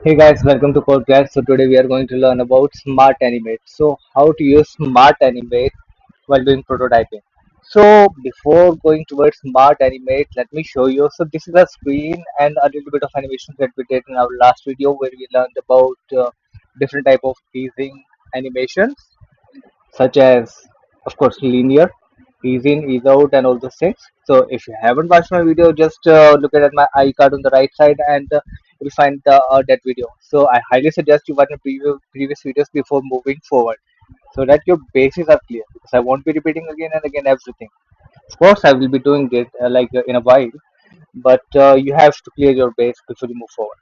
Hey guys, welcome to podcast. So today we are going to learn about smart animate. So how to use smart animate while doing prototyping. So before going towards smart animate, let me show you. So this is a screen and a little bit of animation that we did in our last video where we learned about different type of teasing animations such as, of course, linear, ease in, ease out, and all those things. So if you haven't watched my video, just look at my icon on the right side and you'll find that video. So I highly suggest you watch my previous videos before moving forward so that your bases are clear because I won't be repeating again and again everything. Of course, I will be doing it in a while, but you have to clear your base before you move forward.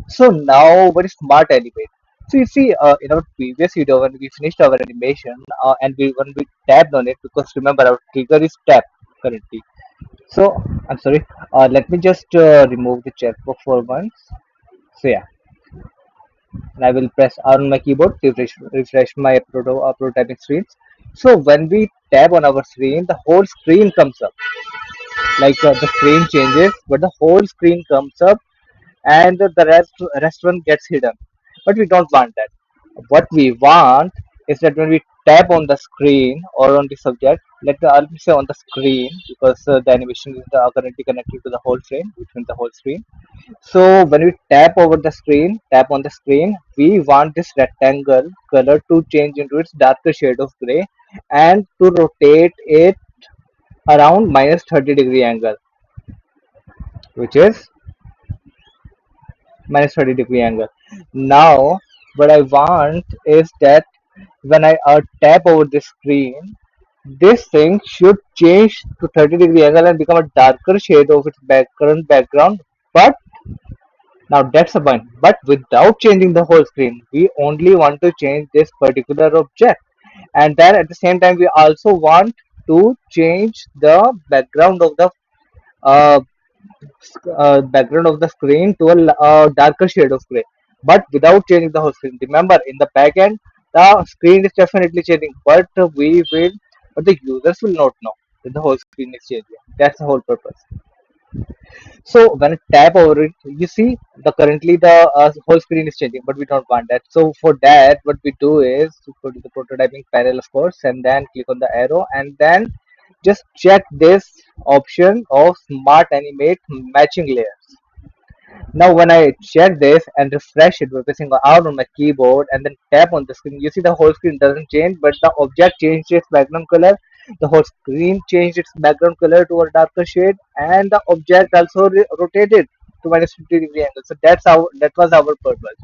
So now, what is smart animate? So you see, in our previous video when we finished our animation and when we tapped on it, because remember our trigger is tap currently. So I'm sorry. Let me just remove the checkbox for once. So yeah, and I will press R on my keyboard to refresh my prototyping screens. So when we tap on our screen, the whole screen comes up. The screen changes, but the whole screen comes up and the rest one gets hidden, but we don't want that. What we want is that when we tap on the screen or on the subject, let me say on the screen because the animation is currently connected to the whole frame, which means the whole screen. So when we tap on the screen, we want this rectangle color to change into its darker shade of gray and to rotate it around minus 30-degree angle, which is minus 30-degree angle. Now, what I want is that when I tap over the screen, this thing should change to 30-degree angle and become a darker shade of its current background. But now that's the point. But without changing the whole screen, we only want to change this particular object. And then at the same time, we also want to change the uh, background of the screen to a darker shade of gray, but without changing the whole screen. Remember, in the back end, the screen is definitely changing, but the users will not know that the whole screen is changing. That's the whole purpose. So when I tap over it, you see the whole screen is changing, but we don't want that. So for that, what we do is to go to the prototyping panel, of course, and then click on the arrow, and then just check this option of smart animate matching layers. Now, when I check this and refresh it by pressing R on my keyboard and then tap on the screen, you see the whole screen doesn't change, but the object changed its background color. The whole screen changed its background color to a darker shade, and the object also rotated to minus 50-degree angle. So that was our purpose.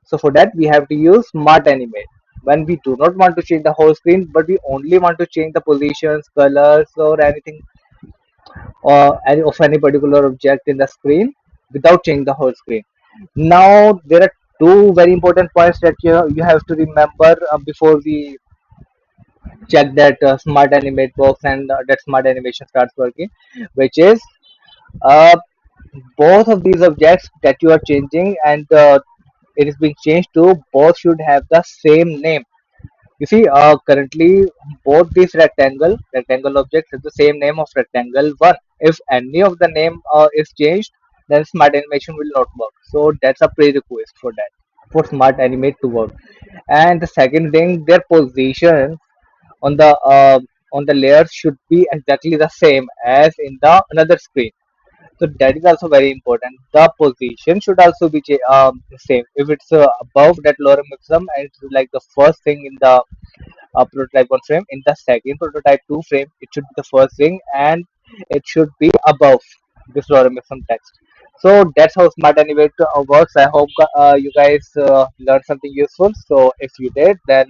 So for that, we have to use Smart Animate. When we do not want to change the whole screen, but we only want to change the positions, colors, or anything of any particular object in the screen without changing the whole screen. Now there are two very important points that you have to remember before we check that smart animate works and that smart animation starts working, which is uh, both of these objects that you are changing and it is being changed to both should have the same name. You see, currently both these rectangle objects have the same name of rectangle one. If any of the name is changed, then smart animation will not work. So that's a prerequisite for that, for smart animate to work. And the second thing, their position on the layers should be exactly the same as in the another screen. So that is also very important. The position should also be the same. If it's above that lorem ipsum and it's like the first thing in the prototype 1 frame, in the second prototype 2 frame, it should be the first thing and it should be above this lorem ipsum text. So that's how Smart Animate works. I hope you guys learned something useful. So if you did, then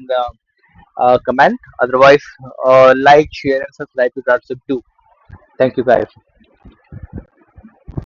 comment. Otherwise, like, share, and subscribe to that. So do. Thank you, guys.